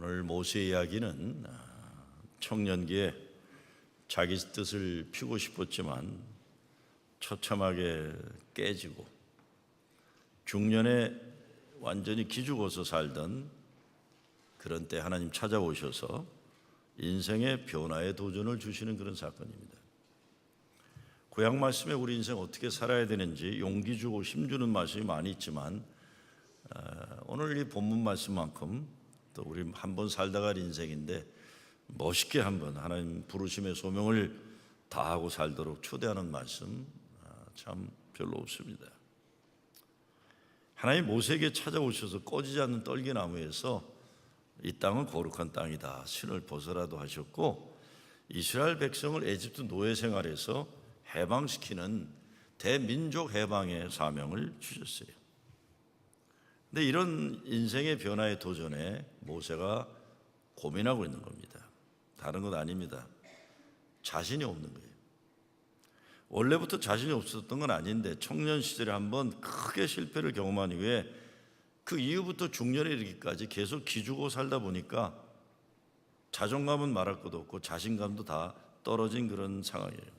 오늘 모세 이야기는 청년기에 자기 뜻을 피우고 싶었지만 처참하게 깨지고 중년에 완전히 기죽어서 살던 그런 때 하나님 찾아오셔서 인생의 변화의 도전을 주시는 그런 사건입니다. 구약 말씀에 우리 인생 어떻게 살아야 되는지 용기 주고 힘주는 말씀이 많이 있지만 오늘 이 본문 말씀만큼 또 우리 한번 살다 갈 인생인데 멋있게 한번 하나님 부르심의 소명을 다하고 살도록 초대하는 말씀 참 별로 없습니다. 하나님 모세에게 찾아오셔서 꺼지지 않는 떨기나무에서 이 땅은 거룩한 땅이다, 신을 벗어라도 하셨고 이스라엘 백성을 에집트 노예 생활에서 해방시키는 대민족 해방의 사명을 주셨어요. 근데 이런 인생의 변화의 도전에 모세가 고민하고 있는 겁니다. 다른 것 아닙니다. 자신이 없는 거예요. 원래부터 자신이 없었던 건 아닌데 청년 시절에 한번 크게 실패를 경험한 이후에 그 이후부터 중년에 이르기까지 계속 기죽고 살다 보니까 자존감은 말할 것도 없고 자신감도 다 떨어진 그런 상황이에요.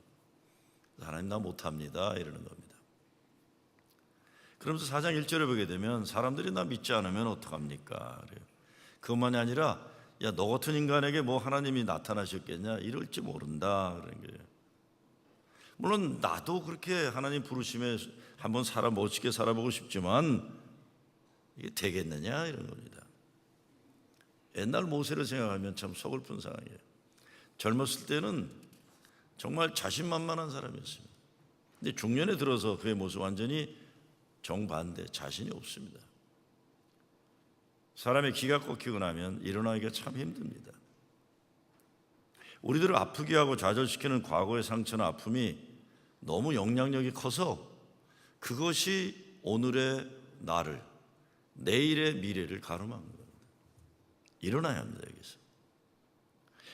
하나님 나 못합니다 이러는 겁니다. 그러면서 4장 1절에 보게 되면 사람들이 나 믿지 않으면 어떡합니까? 그래요. 그것만이 아니라 야, 너 같은 인간에게 뭐 하나님이 나타나셨겠냐? 이럴지 모른다 그런 거예요. 물론 나도 그렇게 하나님 부르심에 한번 멋지게 살아보고 싶지만 이게 되겠느냐 이런 겁니다. 옛날 모세를 생각하면 참 서글픈 상황이에요. 젊었을 때는 정말 자신만만한 사람이었습니다. 근데 중년에 들어서 그의 모습 완전히 정반대, 자신이 없습니다. 사람의 기가 꺾이고 나면 일어나기가 참 힘듭니다. 우리들을 아프게 하고 좌절시키는 과거의 상처나 아픔이 너무 영향력이 커서 그것이 오늘의 나를, 내일의 미래를 가름한 겁니다. 일어나야 합니다, 여기서.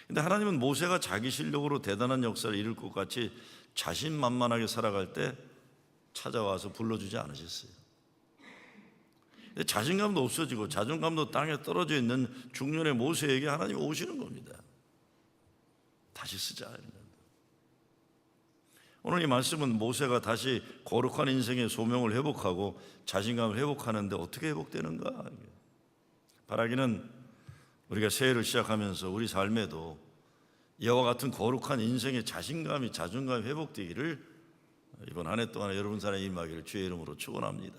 근데 하나님은 모세가 자기 실력으로 대단한 역사를 이룰 것 같이 자신만만하게 살아갈 때 찾아와서 불러주지 않으셨어요. 근데 자신감도 없어지고 자존감도 땅에 떨어져 있는 중년의 모세에게 하나님이 오시는 겁니다. 다시 쓰자. 오늘 이 말씀은 모세가 다시 거룩한 인생의 소명을 회복하고 자신감을 회복하는데 어떻게 회복되는가? 바라기는 우리가 새해를 시작하면서 우리 삶에도 이와 같은 거룩한 인생의 자존감이 회복되기를 이번 한 해 동안 여러분 사랑에 임하기를 주의 이름으로 축원합니다.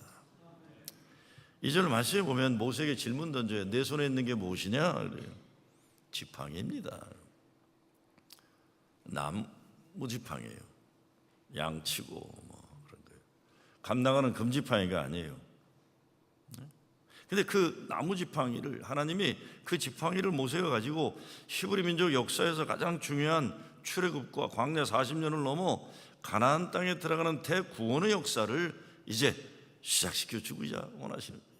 2절 말씀에 보면 모세에게 질문 던져요. 내 손에 있는 게 무엇이냐? 그래요. 지팡이입니다. 나무 지팡이에요. 양치고 뭐 그런 거예요. 감당하는 금지팡이가 아니에요. 근데 그 나무 지팡이를 하나님이 그 지팡이를 모세가 가지고 히브리 민족 역사에서 가장 중요한 출애굽과 광야 40년을 넘어 가나안 땅에 들어가는 대구원의 역사를 이제 시작시켜 주고자 원하시는 거예요.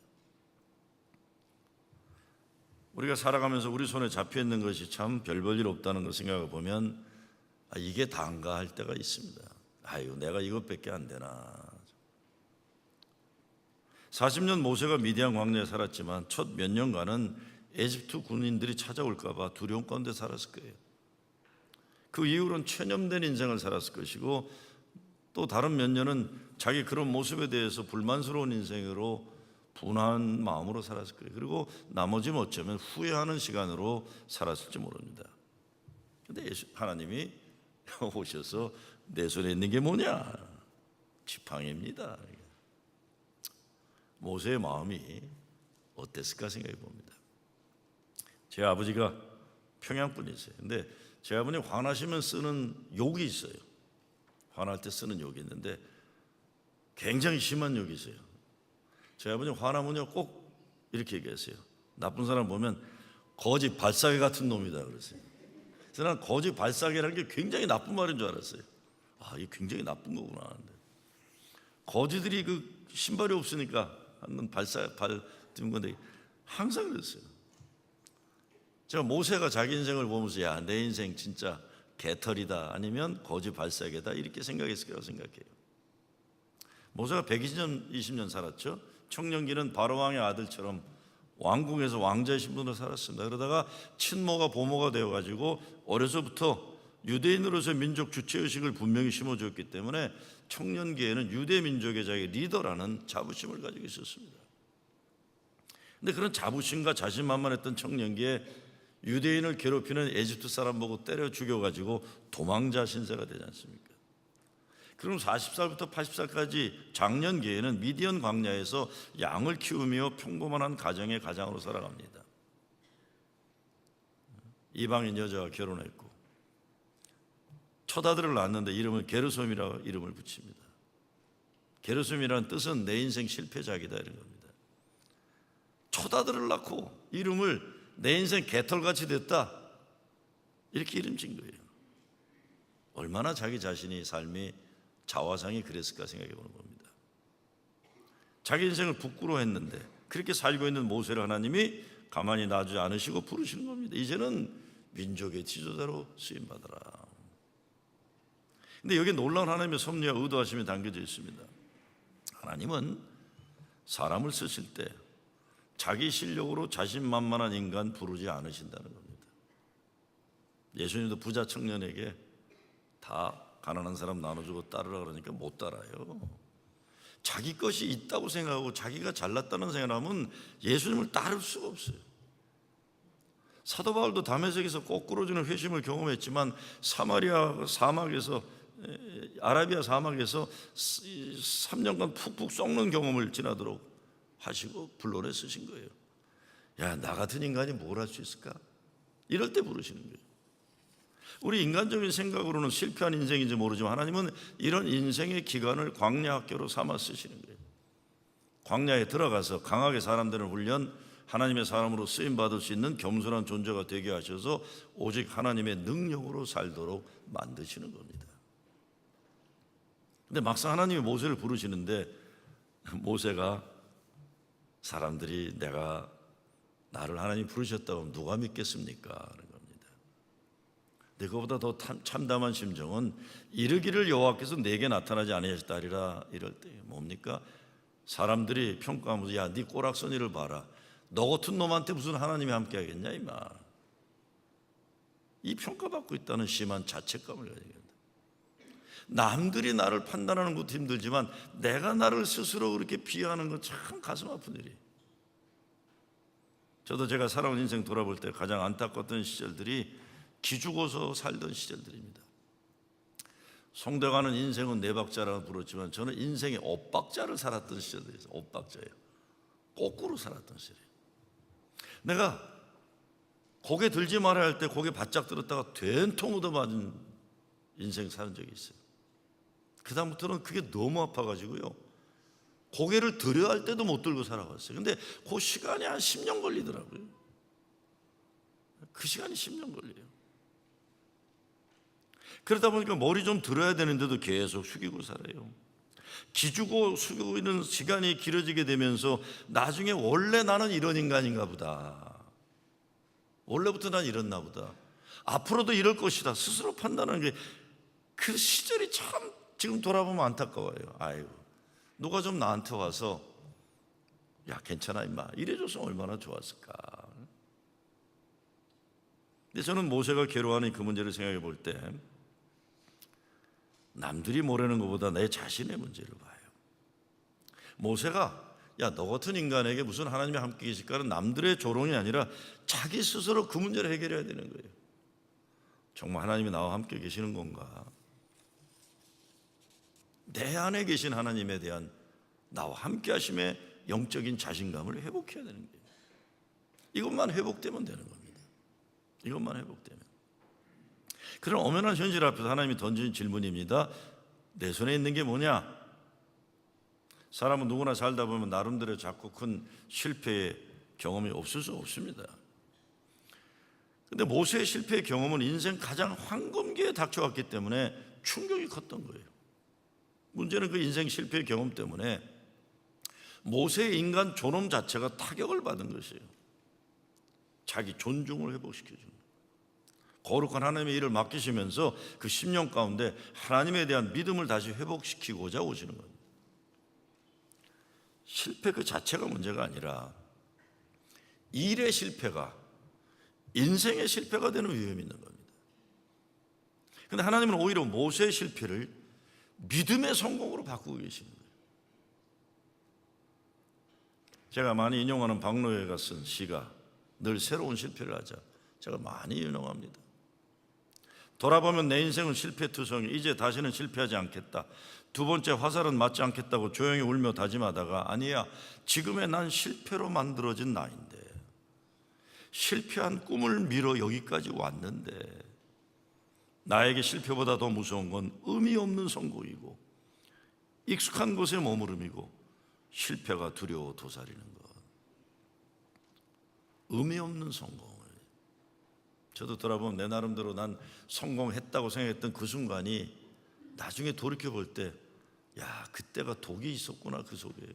우리가 살아가면서 우리 손에 잡혀 있는 것이 참 별 볼 일 없다는 걸 생각해 보면 이게 다인가 할 때가 있습니다. 아유, 내가 이것밖에 안 되나. 40년 모세가 미디안 광야에 살았지만 첫 몇 년간은 에집트 군인들이 찾아올까 봐 두려움 가운데 살았을 거예요. 그 이후로는 체념된 인생을 살았을 것이고 또 다른 몇 년은 자기 그런 모습에 대해서 불만스러운 인생으로 분한 마음으로 살았을 거예요. 그리고 나머지는 어쩌면 후회하는 시간으로 살았을지 모릅니다. 근데 하나님이 오셔서 내 손에 있는 게 뭐냐? 지팡이입니다. 모세의 마음이 어땠을까 생각해 봅니다. 제 아버지가 평양 분이세요. 근데 제 아버님 화나시면 쓰는 욕이 있어요. 화날 때 쓰는 욕이 있는데 굉장히 심한 욕이 있어요. 제 아버님 화나면요 꼭 이렇게 얘기하세요. 나쁜 사람 보면 거지 발사개 같은 놈이다 그랬어요. 그래서 난 거지 발사개라는 게 굉장히 나쁜 말인 줄 알았어요. 이게 굉장히 나쁜 거구나. 거지들이 그 신발이 없으니까 하는 발 든 건데 항상 그랬어요. 제가 모세가 자기 인생을 보면서 야, 내 인생 진짜 개털이다 아니면 거지 발사개다 이렇게 생각했을 거라고 생각해요. 모세가 120년 살았죠. 청년기는 바로왕의 아들처럼 왕궁에서 왕자의 신분으로 살았습니다. 그러다가 친모가 보모가 되어가지고 어려서부터 유대인으로서 민족 주체의식을 분명히 심어주었기 때문에 청년기에는 유대 민족의 자기 리더라는 자부심을 가지고 있었습니다. 근데 그런 자부심과 자신만만했던 청년기에 유대인을 괴롭히는 에집트 사람 보고 때려 죽여가지고 도망자 신세가 되지 않습니까? 그럼 40살부터 80살까지 장년기에는 미디안 광야에서 양을 키우며 평범한 가정의 가장으로 살아갑니다. 이방인 여자와 결혼했고 첫 아들을 낳았는데 이름을 게르솜이라고 이름을 붙입니다. 게르솜이라는 뜻은 내 인생 실패작이다 이런 겁니다. 첫 아들을 낳고 이름을 내 인생 개털같이 됐다 이렇게 이름 진 거예요. 얼마나 자기 자신이 삶이 자화상이 그랬을까 생각해 보는 겁니다. 자기 인생을 부끄러워했는데 그렇게 살고 있는 모세를 하나님이 가만히 놔주지 않으시고 부르시는 겁니다. 이제는 민족의 지도자로 쓰임받아라. 근데 여기 놀라운 하나님의 섭리와 의도하심이 담겨져 있습니다. 하나님은 사람을 쓰실 때 자기 실력으로 자신만만한 인간 부르지 않으신다는 겁니다. 예수님도 부자 청년에게 다 가난한 사람 나눠주고 따르라 그러니까 못 따라요. 자기 것이 있다고 생각하고 자기가 잘났다는 생각하면 예수님을 따를 수가 없어요. 사도 바울도 다메섹에서 거꾸로 주는 회심을 경험했지만 사마리아 사막에서 아라비아 사막에서 3년간 푹푹 썩는 경험을 지나도록 하시고 불러내 쓰신 거예요. 야, 나 같은 인간이 뭘 할 수 있을까? 이럴 때 부르시는 거예요. 우리 인간적인 생각으로는 실패한 인생인지 모르지만 하나님은 이런 인생의 기간을 광야 학교로 삼아 쓰시는 거예요. 광야에 들어가서 강하게 사람들을 훈련, 하나님의 사람으로 쓰임받을 수 있는 겸손한 존재가 되게 하셔서 오직 하나님의 능력으로 살도록 만드시는 겁니다. 근데 막상 하나님이 모세를 부르시는데 모세가 사람들이 내가 나를 하나님 부르셨다고 하면 누가 믿겠습니까? 하는 겁니다. 근데 그보다 더 참담한 심정은 이르기를 여호와께서 내게 나타나지 아니하셨다리라 이럴 때 뭡니까? 사람들이 평가하면서 야, 네 꼬락서니를 봐라. 너 같은 놈한테 무슨 하나님이 함께 하겠냐 이 말. 이 평가받고 있다는 심한 자책감을 가지게 된다. 남들이 나를 판단하는 것도 힘들지만 내가 나를 스스로 그렇게 비하하는 건 참 가슴 아픈 일이에요. 저도 제가 살아온 인생 돌아볼 때 가장 안타까웠던 시절들이 기죽어서 살던 시절들입니다. 송대관은 인생은 네 박자라고 부르지만 저는 인생의 엇박자를 살았던 시절들이 있어요. 엇박자예요. 거꾸로 살았던 시절이에요. 내가 고개 들지 말아야 할 때 고개 바짝 들었다가 된통 얻어맞은 인생 사는 적이 있어요. 그 다음부터는 그게 너무 아파가지고요, 고개를 들어야 할 때도 못 들고 살아왔어요. 근데 그 시간이 한 10년 걸리더라고요. 그 시간이 10년 걸려요. 그러다 보니까 머리 좀 들어야 되는데도 계속 숙이고 살아요. 기주고 숙이고 있는 시간이 길어지게 되면서 나중에 원래 나는 이런 인간인가 보다, 원래부터 난 이랬나 보다, 앞으로도 이럴 것이다 스스로 판단하는 게 그 시절이 참 지금 돌아보면 안타까워요. 아이고, 누가 좀 나한테 와서 야 괜찮아 임마 이래줬으면 얼마나 좋았을까. 근데 저는 모세가 괴로워하는 그 문제를 생각해 볼 때 남들이 모르는 것보다 내 자신의 문제를 봐요. 모세가 야 너 같은 인간에게 무슨 하나님이 함께 계실까는 남들의 조롱이 아니라 자기 스스로 그 문제를 해결해야 되는 거예요. 정말 하나님이 나와 함께 계시는 건가? 내 안에 계신 하나님에 대한 나와 함께 하심의 영적인 자신감을 회복해야 되는 거예요. 이것만 회복되면 되는 겁니다. 이것만 회복되면. 그런 엄연한 현실 앞에서 하나님이 던진 질문입니다. 내 손에 있는 게 뭐냐? 사람은 누구나 살다 보면 나름대로 작고 큰 실패의 경험이 없을 수 없습니다. 근데 모세의 실패의 경험은 인생 가장 황금기에 닥쳐왔기 때문에 충격이 컸던 거예요. 문제는 그 인생 실패의 경험 때문에 모세의 인간 존엄 자체가 타격을 받은 것이에요. 자기 존중을 회복시켜주는 거예요. 거룩한 하나님의 일을 맡기시면서 그 10년 가운데 하나님에 대한 믿음을 다시 회복시키고자 오시는 겁니다. 실패 그 자체가 문제가 아니라 일의 실패가 인생의 실패가 되는 위험이 있는 겁니다. 그런데 하나님은 오히려 모세의 실패를 믿음의 성공으로 바꾸고 계시는 거예요. 제가 많이 인용하는 박노해가 쓴 시가 늘 새로운 실패를 하자, 제가 많이 인용합니다. 돌아보면 내 인생은 실패투성이, 이제 다시는 실패하지 않겠다. 두 번째 화살은 맞지 않겠다고 조용히 울며 다짐하다가, 아니야, 지금의 난 실패로 만들어진 나인데, 실패한 꿈을 미뤄 여기까지 왔는데, 나에게 실패보다 더 무서운 건 의미 없는 성공이고 익숙한 곳에 머무름이고 실패가 두려워 도사리는 것. 의미 없는 성공을, 저도 돌아보면 내 나름대로 난 성공했다고 생각했던 그 순간이 나중에 돌이켜볼 때, 야, 그때가 독이 있었구나. 그 속에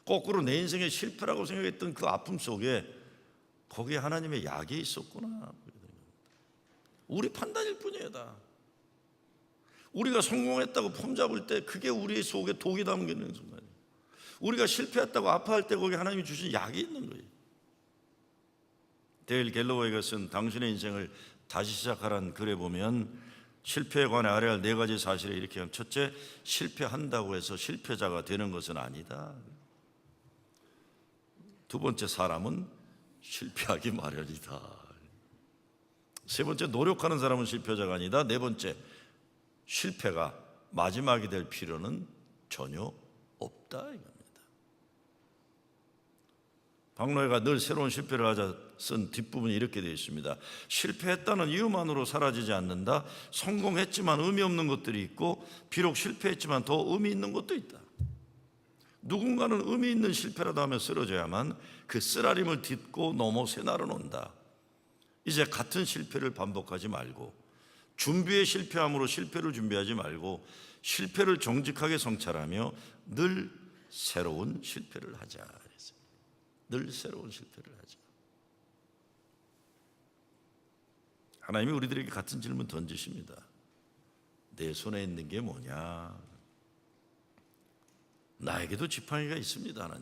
거꾸로 내 인생의 실패라고 생각했던 그 아픔 속에 거기에 하나님의 약이 있었구나. 우리 판단일 뿐이에요. 다 우리가 성공했다고 폼잡을 때 그게 우리 속에 독이 담기는 순간이에요. 우리가 실패했다고 아파할 때 거기 하나님이 주신 약이 있는 거예요. 데일 갤러웨이가 쓴 당신의 인생을 다시 시작하라는 글에 보면 실패에 관해 알아야 할 4가지 사실을 이렇게 하면, 첫째, 실패한다고 해서 실패자가 되는 것은 아니다. 두 번째, 사람은 실패하기 마련이다. 세 번째, 노력하는 사람은 실패자가 아니다. 네 번째, 실패가 마지막이 될 필요는 전혀 없다 이겁니다. 박노해가 늘 새로운 실패를 하자 쓴 뒷부분이 이렇게 되어 있습니다. 실패했다는 이유만으로 사라지지 않는다. 성공했지만 의미 없는 것들이 있고, 비록 실패했지만 더 의미 있는 것도 있다. 누군가는 의미 있는 실패라도 하며 쓰러져야만 그 쓰라림을 딛고 넘어 새날은 온다. 이제 같은 실패를 반복하지 말고, 준비에 실패함으로 실패를 준비하지 말고, 실패를 정직하게 성찰하며 늘 새로운 실패를 하자. 늘 새로운 실패를 하자. 하나님이 우리들에게 같은 질문 던지십니다. 내 손에 있는 게 뭐냐? 나에게도 지팡이가 있습니다.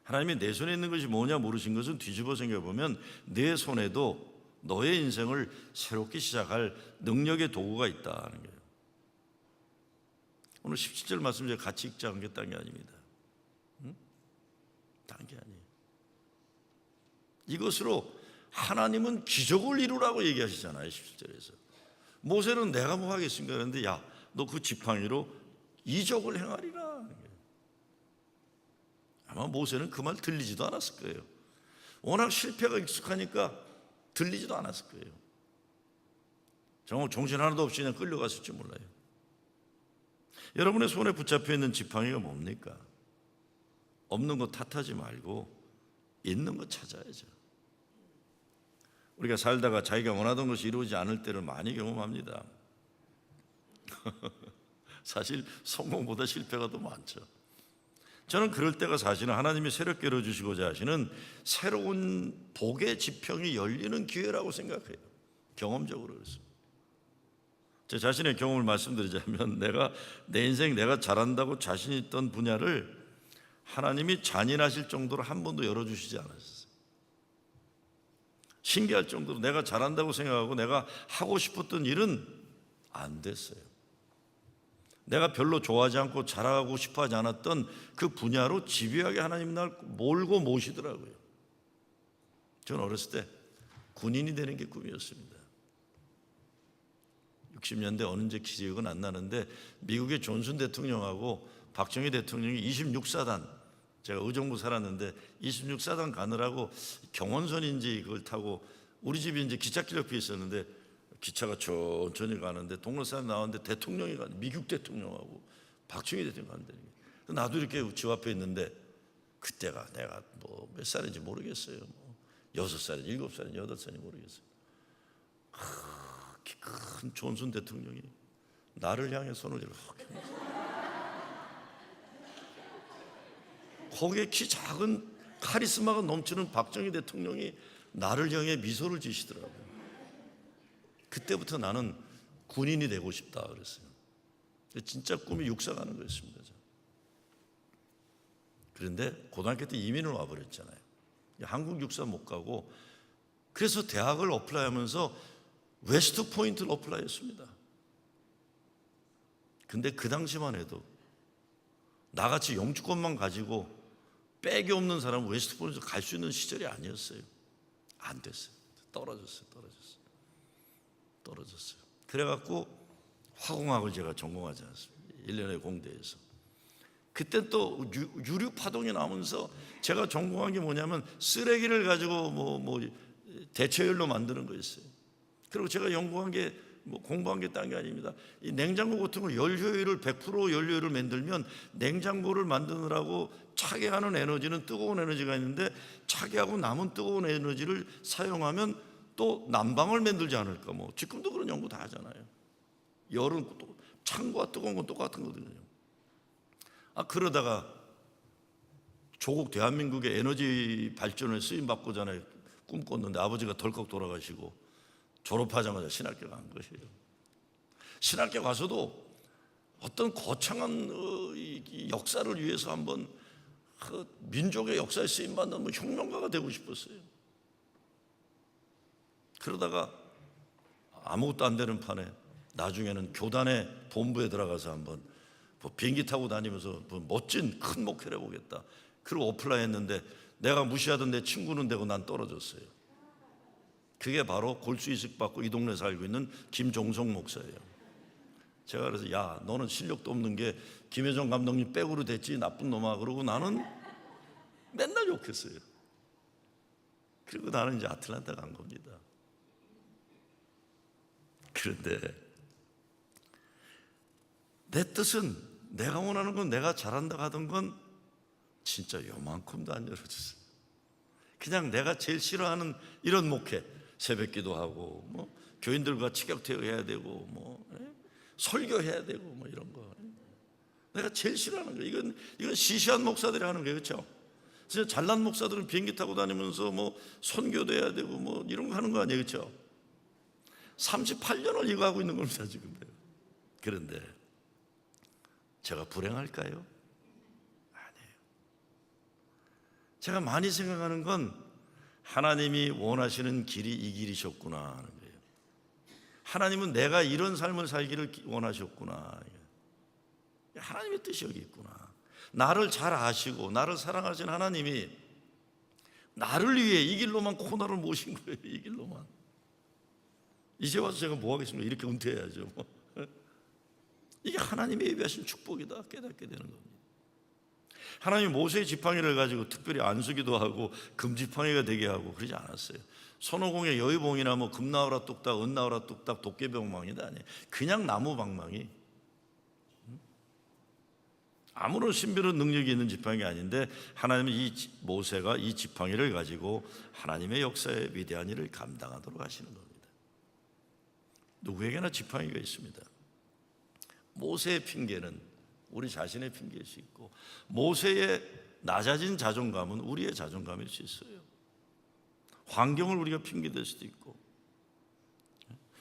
하나님이 내 손에 있는 것이 뭐냐 물으신 것은, 뒤집어 생각해보면 내 손에도 너의 인생을 새롭게 시작할 능력의 도구가 있다는 거예요. 오늘 17절 말씀 제가 같이 읽자는 게 딴 게 아닙니다. 딴 게 아니에요. 이것으로 하나님은 기적을 이루라고 얘기하시잖아요. 17절에서 모세는 내가 뭐 하겠습니까? 그런데 야, 너 그 지팡이로 이적을 행하리라. 아마 모세는 그 말 들리지도 않았을 거예요. 워낙 실패가 익숙하니까 들리지도 않았을 거예요. 정말 정신 하나도 없이 그냥 끌려갔을지 몰라요. 여러분의 손에 붙잡혀 있는 지팡이가 뭡니까? 없는 거 탓하지 말고 있는 거 찾아야죠. 우리가 살다가 자기가 원하던 것이 이루어지지 않을 때를 많이 경험합니다. 사실 성공보다 실패가 더 많죠. 저는 그럴 때가 사실은 하나님이 새롭게 열어주시고자 하시는 새로운 복의 지평이 열리는 기회라고 생각해요. 경험적으로 그렇습니다. 제 자신의 경험을 말씀드리자면, 내 인생 내가 잘한다고 자신 있던 분야를 하나님이 잔인하실 정도로 한 번도 열어주시지 않았어요. 신기할 정도로 내가 잘한다고 생각하고 내가 하고 싶었던 일은 안 됐어요. 내가 별로 좋아하지 않고 잘하고 싶어하지 않았던 그 분야로 집요하게 하나님 날 몰고 모시더라고요. 저는 어렸을 때 군인이 되는 게 꿈이었습니다. 60년대 어느새 기억은 안 나는데, 미국의 존슨 대통령하고 박정희 대통령이 26사단, 제가 의정부 살았는데 26사단 가느라고 경원선인지 그걸 타고, 우리 집이 이제 기찻길 옆에 있었는데 기차가 천천히 가는데 동영상 나왔는데 대통령이 가, 미국 대통령하고 박정희 대통령 간다는 게, 나도 이렇게 집 앞에 있는데, 그때가 내가 뭐 몇 살인지 모르겠어요. 뭐 6살인지 7살인지 8살인지 모르겠어요. 큰 존슨 대통령이 나를 향해 손을 이렇게, 거기에 키 작은 카리스마가 넘치는 박정희 대통령이 나를 향해 미소를 지시더라고요. 그때부터 나는 군인이 되고 싶다 그랬어요. 진짜 꿈이 육사가는 거였습니다. 그런데 고등학교 때 이민을 와버렸잖아요. 한국 육사 못 가고, 그래서 대학을 어플라이하면서 웨스트 포인트를 어플라이했습니다. 근데 그 당시만 해도 나같이 영주권만 가지고 백이 없는 사람은 웨스트 포인트 갈 수 있는 시절이 아니었어요. 안 됐어요. 떨어졌어요. 그래갖고 화공학을 제가 전공하지 않습니다. 1년의 공대에서. 그때 또 유류 파동이 나면서 제가 전공한 게 뭐냐면 쓰레기를 가지고 대체열로 만드는 거였어요. 그리고 제가 연구한 게 공부한 게 딴 게 아닙니다. 이 냉장고 같은 거 연료율을 100% 연료율을 만들면 냉장고를 만드느라고 차게 하는 에너지는 뜨거운 에너지가 있는데, 차게 하고 남은 뜨거운 에너지를 사용하면 또 난방을 만들지 않을까. 지금도 그런 연구 다 하잖아요. 열은 또 찬 거와 뜨거운 건 똑같은 거거든요. 그러다가 조국 대한민국의 에너지 발전을 쓰임받고자 꿈꿨는데 아버지가 덜컥 돌아가시고 졸업하자마자 신학교 간 거예요. 신학교 가서도 어떤 거창한 역사를 위해서 한번 민족의 역사에 쓰임받는 혁명가가 되고 싶었어요. 그러다가 아무것도 안 되는 판에 나중에는 교단의 본부에 들어가서 한번 비행기 타고 다니면서 멋진 큰 목회를 해보겠다. 그리고 어플라이 했는데 내가 무시하던 내 친구는 되고 난 떨어졌어요. 그게 바로 골수이식 받고 이 동네 살고 있는 김종성 목사예요. 제가 그래서 야, 너는 실력도 없는 게 김혜정 감독님 백으로 됐지, 나쁜 놈아. 그러고 나는 맨날 욕했어요. 그리고 나는 이제 아틀란타 간 겁니다. 그런데 내 뜻은, 내가 원하는 건, 내가 잘한다 하던 건 진짜 요만큼도 안 열어줬어요. 그냥 내가 제일 싫어하는 이런 목회, 새벽기도 하고 교인들과 직역대회해야 되고 설교해야 되고 이런 거, 내가 제일 싫어하는 거. 이건 시시한 목사들이 하는 거예요. 그렇죠? 진짜 잘난 목사들은 비행기 타고 다니면서 선교도 해야 되고 이런 거 하는 거 아니에요. 그렇죠? 38년을 이거 하고 있는 겁니다 지금. 그런데 제가 불행할까요? 아니에요. 제가 많이 생각하는 건 하나님이 원하시는 길이 이 길이셨구나 하는 거예요. 하나님은 내가 이런 삶을 살기를 원하셨구나. 하나님의 뜻이 여기 있구나. 나를 잘 아시고 나를 사랑하신 하나님이 나를 위해 이 길로만 코너를 모신 거예요. 이 길로만. 이제 와서 제가 뭐 하겠습니까? 이렇게 은퇴해야죠. 이게 하나님의 예비하신 축복이다 깨닫게 되는 겁니다. 하나님이 모세의 지팡이를 가지고 특별히 안수기도 하고 금지팡이가 되게 하고 그러지 않았어요. 손오공의 여의봉이나 금 나오라 뚝딱, 은 나오라 뚝딱, 도깨비방망이도 아니에요. 그냥 나무 방망이. 아무런 신비로운 능력이 있는 지팡이가 아닌데, 하나님은 모세가 이 지팡이를 가지고 하나님의 역사의 위대한 일을 감당하도록 하시는 겁니다. 누구에게나 지팡이가 있습니다. 모세의 핑계는 우리 자신의 핑계일 수 있고, 모세의 낮아진 자존감은 우리의 자존감일 수 있어요. 환경을 우리가 핑계댈 수도 있고,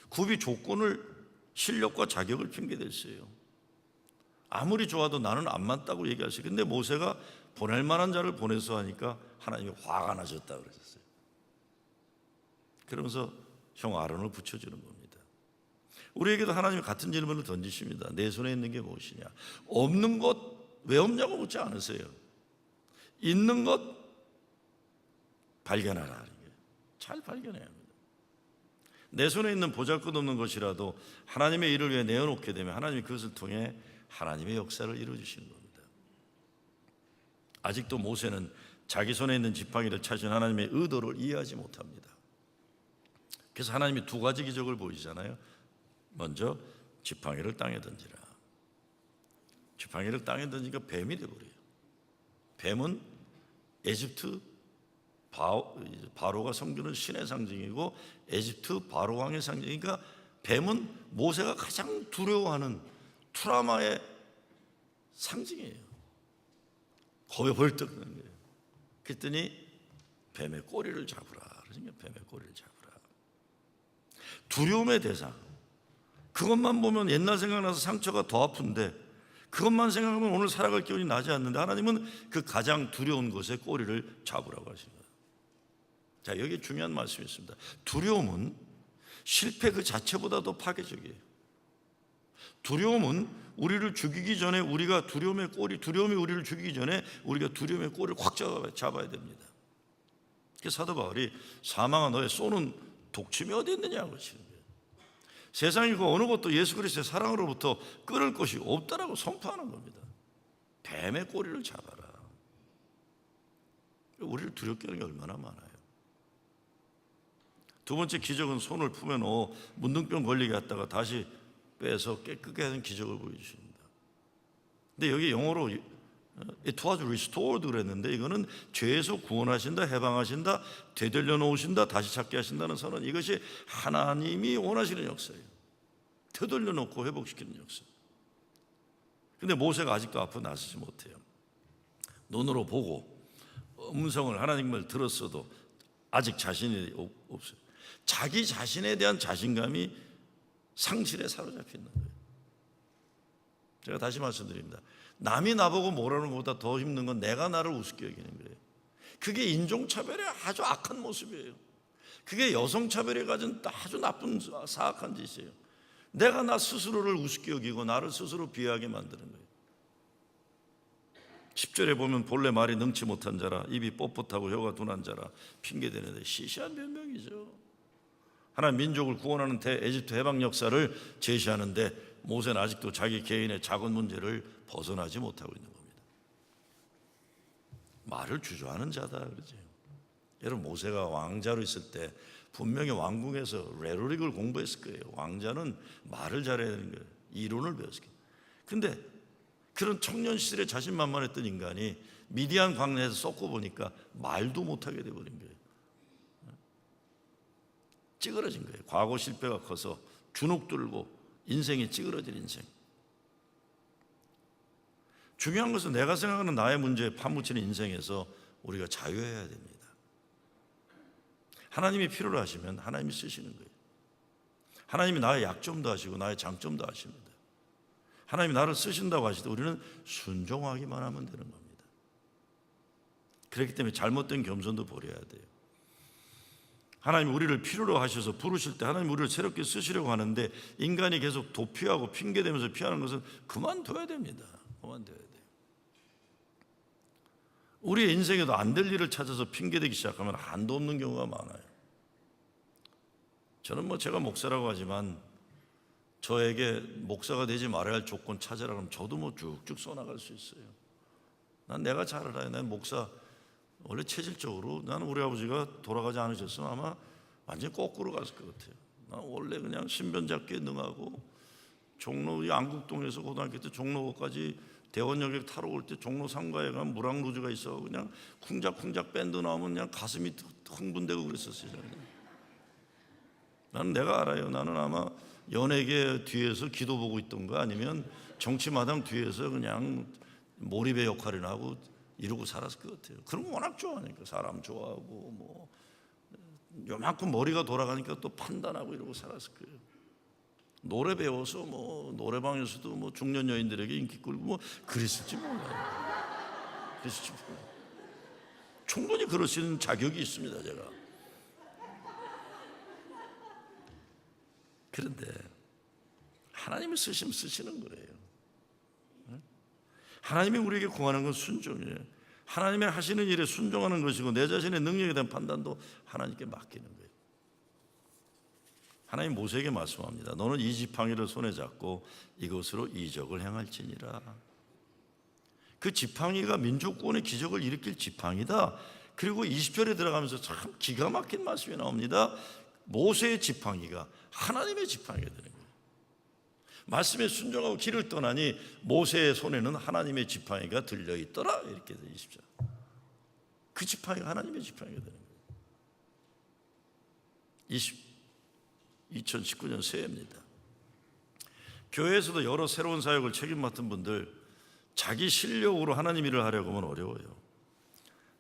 구비 조건을, 실력과 자격을 핑계댈 수 있어요. 아무리 좋아도 나는 안 맞다고 얘기할 수 있어요. 근데 모세가 보낼 만한 자를 보내서 하니까 하나님이 화가 나셨다 그러셨어요. 그러면서 형 아론을 붙여주는 겁니다. 우리에게도 하나님이 같은 질문을 던지십니다. 내 손에 있는 게 무엇이냐? 없는 것 왜 없냐고 묻지 않으세요. 있는 것 발견하라. 잘 발견해야 합니다. 내 손에 있는 보잘것없는 것이라도 하나님의 일을 위해 내어놓게 되면 하나님이 그것을 통해 하나님의 역사를 이루어주시는 겁니다. 아직도 모세는 자기 손에 있는 지팡이를 찾은 하나님의 의도를 이해하지 못합니다. 그래서 하나님이 두 가지 기적을 보이잖아요. 먼저 지팡이를 땅에 던지라. 지팡이를 땅에 던지니까 뱀이 되어버려요. 뱀은 에집트 바로가 섬기는 신의 상징이고 에집트 바로 왕의 상징이니까, 뱀은 모세가 가장 두려워하는 트라우마의 상징이에요. 겁에 벌떡 드는 거예요. 그랬더니 뱀의 꼬리를 잡으라. 그러니까 뱀의 꼬리를 잡으라. 두려움의 대상. 그것만 보면 옛날 생각나서 상처가 더 아픈데, 그것만 생각하면 오늘 살아갈 기운이 나지 않는데, 하나님은 그 가장 두려운 것에 꼬리를 잡으라고 하신 거예요. 자, 여기 중요한 말씀이 있습니다. 두려움은 실패 그 자체보다도 파괴적이에요. 두려움은 우리를 죽이기 전에 우리가 두려움이 우리를 죽이기 전에 우리가 두려움의 꼬리를 확 잡아야 됩니다. 그래서 사도 바울이 사망아 너의 쏘는 독침이 어디 있느냐고 하시는 거예요. 세상이 그 어느 것도 예수 그리스도의 사랑으로부터 끊을 것이 없다라고 선포하는 겁니다. 뱀의 꼬리를 잡아라. 우리를 두렵게 하는 게 얼마나 많아요. 두 번째 기적은 손을 풀면 문둥병 걸리게 했다가 다시 빼서 깨끗게 하는 기적을 보여주십니다. 근데 여기 영어로 It was restored 그랬는데 이거는 죄에서 구원하신다, 해방하신다, 되돌려 놓으신다, 다시 찾게 하신다는 선언. 이것이 하나님이 원하시는 역사예요. 되돌려 놓고 회복시키는 역사. 근데 모세가 아직도 앞으로 나서지 못해요. 눈으로 보고 음성을 하나님을 들었어도 아직 자신이 없어요. 자기 자신에 대한 자신감이 상실에 사로잡혀 있는 거예요. 제가 다시 말씀드립니다. 남이 나보고 뭐라는 것보다 더 힘든 건 내가 나를 우습게 여기는 거예요. 그게 인종차별의 아주 악한 모습이에요. 그게 여성차별에 가진 아주 나쁜 사악한 짓이에요. 내가 나 스스로를 우습게 여기고 나를 스스로 비하하게 만드는 거예요. 10절에 보면 본래 말이 능치 못한 자라 입이 뻣뻣하고 혀가 둔한 자라 핑계대는데 시시한 변명이죠. 하나님 민족을 구원하는 에집트 해방 역사를 제시하는데 모세는 아직도 자기 개인의 작은 문제를 벗어나지 못하고 있는 겁니다. 말을 주저하는 자다 그러죠. 여러분 모세가 왕자로 있을 때 분명히 왕궁에서 레토릭을 공부했을 거예요. 왕자는 말을 잘해야 되는 거예요. 이론을 배웠을 거예요. 근데 그런 청년 시절에 자신만만했던 인간이 미디안 광야에서 쏟고 보니까 말도 못하게 돼버린 거예요. 찌그러진 거예요. 과거 실패가 커서 주눅 들고 인생이 찌그러진 인생. 중요한 것은 내가 생각하는 나의 문제에 파묻히는 인생에서 우리가 자유해야 됩니다. 하나님이 필요로 하시면 하나님이 쓰시는 거예요. 하나님이 나의 약점도 하시고 나의 장점도 하십니다. 하나님이 나를 쓰신다고 하실 때 우리는 순종하기만 하면 되는 겁니다. 그렇기 때문에 잘못된 겸손도 버려야 돼요. 하나님이 우리를 필요로 하셔서 부르실 때 하나님 우리를 새롭게 쓰시려고 하는데 인간이 계속 도피하고 핑계대면서 피하는 것은 그만둬야 됩니다. 그만둬야 돼요. 우리의 인생에도 안 될 일을 찾아서 핑계대기 시작하면 한도 없는 경우가 많아요. 저는 제가 목사라고 하지만 저에게 목사가 되지 말아야 할 조건 찾아라 그러면 저도 쭉쭉 써나갈 수 있어요. 난 내가 잘 알아요. 난 목사 원래 체질적으로 나는 우리 아버지가 돌아가지 않으셨으면 아마 완전히 거꾸로 갔을 것 같아요. 난 원래 그냥 신변 잡기에 능하고 종로 안국동에서 고등학교 때 종로까지 대원역에 타러 올 때 종로 상가에 가면 무랑루즈가 있어 그냥 쿵작쿵작 밴드 나오면 그냥 가슴이 흥분되고 그랬었어요. 나는 내가 알아요. 나는 아마 연예계 뒤에서 기도 보고 있던가 아니면 정치마당 뒤에서 그냥 몰입의 역할이나 하고 이러고 살았을 것 같아요. 그런 거 워낙 좋아하니까 사람 좋아하고 요만큼 머리가 돌아가니까 또 판단하고 이러고 살았을 거예요. 노래 배워서 노래방에서도 중년 여인들에게 인기 끌고 그랬을지 몰라요. 그랬을지 몰라요. 충분히 그럴 수 있는 자격이 있습니다. 제가. 그런데 하나님이 쓰시면 쓰시는 거예요. 하나님이 우리에게 구하는 건 순종이에요. 하나님의 하시는 일에 순종하는 것이고 내 자신의 능력에 대한 판단도 하나님께 맡기는 거예요. 하나님 모세에게 말씀합니다. 너는 이 지팡이를 손에 잡고 이것으로 이적을 행할지니라. 그 지팡이가 민족구원의 기적을 일으킬 지팡이다. 그리고 20절에 들어가면서 참 기가 막힌 말씀이 나옵니다. 모세의 지팡이가 하나님의 지팡이가 되는 거예요. 말씀에 순종하고 길을 떠나니 모세의 손에는 하나님의 지팡이가 들려있더라. 이렇게 되어 20절. 그 지팡이가 하나님의 지팡이가 되는 거예요. 2019년 새해입니다. 교회에서도 여러 새로운 사역을 책임 맡은 분들 자기 실력으로 하나님 일을 하려고 하면 어려워요.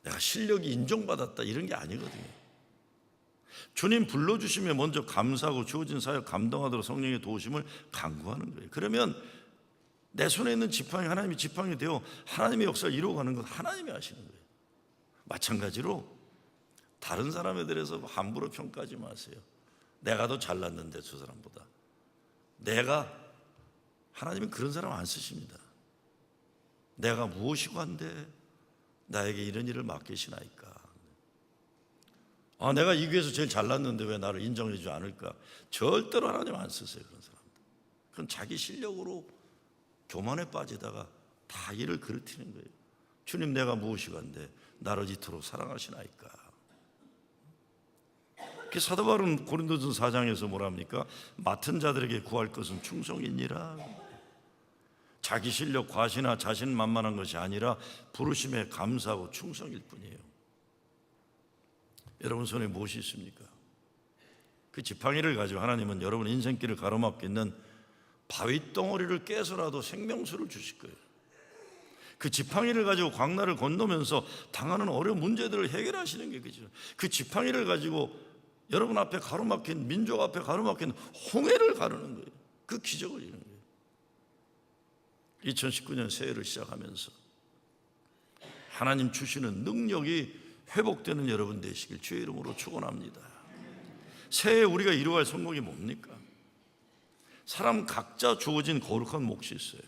내가 실력이 인정받았다 이런 게 아니거든요. 주님 불러주시면 먼저 감사하고 주어진 사역 감당하도록 성령의 도우심을 간구하는 거예요. 그러면 내 손에 있는 지팡이 하나님이 지팡이 되어 하나님의 역사를 이루어가는 건 하나님이 하시는 거예요. 마찬가지로 다른 사람에 대해서 함부로 평가하지 마세요. 내가 더 잘났는데 저 사람보다. 하나님은 그런 사람 안 쓰십니다. 내가 무엇이고 한데 나에게 이런 일을 맡기시나이까. 내가 이 교회에서 제일 잘났는데 왜 나를 인정해 주지 않을까. 절대로 하나님 안 쓰세요. 그런 사람들. 그건 자기 실력으로 교만에 빠지다가 다 일을 그르치는 거예요. 주님, 내가 무엇이고 한데 나를 이토록 사랑하시나이까. 사도 바울은 고린도전서 4장에서 뭐라 합니까? 맡은 자들에게 구할 것은 충성이니라. 자기 실력 과시나 자신만만한 것이 아니라 부르심에 감사하고 충성일 뿐이에요. 여러분 손에 무엇이 있습니까? 그 지팡이를 가지고 하나님은 여러분 인생길을 가로막고 있는 바위덩어리를 깨서라도 생명수를 주실 거예요. 그 지팡이를 가지고 광야를 건너면서 당하는 어려운 문제들을 해결하시는 게 그죠. 그 지팡이를 가지고 여러분 앞에 가로막힌, 민족 앞에 가로막힌 홍해를 가르는 거예요. 그 기적을 이루는 거예요. 2019년 새해를 시작하면서 하나님 주시는 능력이 회복되는 여러분 되시길 주의 이름으로 축원합니다. 새해에 우리가 이루어갈 성공이 뭡니까? 사람 각자 주어진 거룩한 몫이 있어요.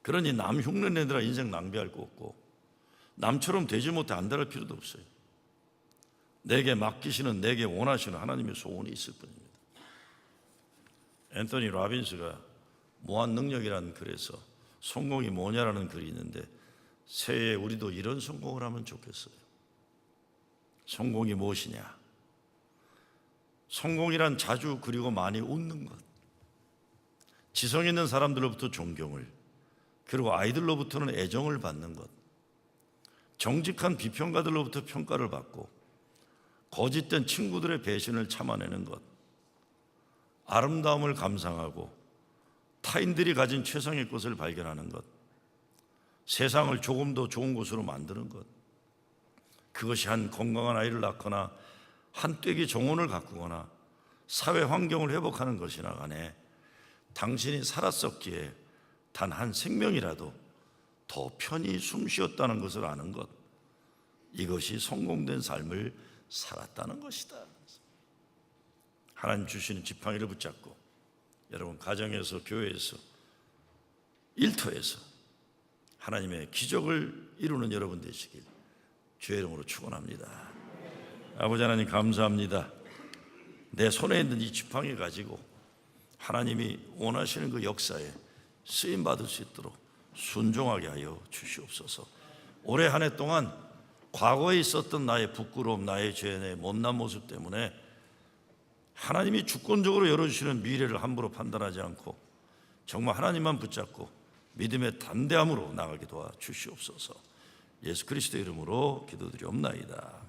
그러니 남 흉내내느라 인생 낭비할 거 없고 남처럼 되지 못해 안달할 필요도 없어요. 내게 맡기시는, 내게 원하시는 하나님의 소원이 있을 뿐입니다. 앤서니 라빈스가 무한 능력이라는 글에서 성공이 뭐냐라는 글이 있는데 새해에 우리도 이런 성공을 하면 좋겠어요. 성공이 무엇이냐? 성공이란 자주 그리고 많이 웃는 것, 지성 있는 사람들로부터 존경을, 그리고 아이들로부터는 애정을 받는 것, 정직한 비평가들로부터 평가를 받고 거짓된 친구들의 배신을 참아내는 것, 아름다움을 감상하고 타인들이 가진 최상의 것을 발견하는 것, 세상을 조금 더 좋은 곳으로 만드는 것, 그것이 한 건강한 아이를 낳거나 한 떼기 정원을 가꾸거나 사회 환경을 회복하는 것이나 간에 당신이 살았었기에 단 한 생명이라도 더 편히 숨 쉬었다는 것을 아는 것, 이것이 성공된 삶을 살았다는 것이다. 하나님 주시는 지팡이를 붙잡고 여러분 가정에서, 교회에서, 일터에서 하나님의 기적을 이루는 여러분 되시길 주의 이름으로 축원합니다. 아버지 하나님 감사합니다. 내 손에 있는 이 지팡이 가지고 하나님이 원하시는 그 역사에 쓰임 받을 수 있도록 순종하게 하여 주시옵소서. 올해 한 해 동안 과거에 있었던 나의 부끄러움, 나의 죄, 내 못난 모습 때문에 하나님이 주권적으로 열어주시는 미래를 함부로 판단하지 않고 정말 하나님만 붙잡고 믿음의 담대함으로 나가게 도와 주시옵소서. 예수 그리스도의 이름으로 기도드리옵나이다.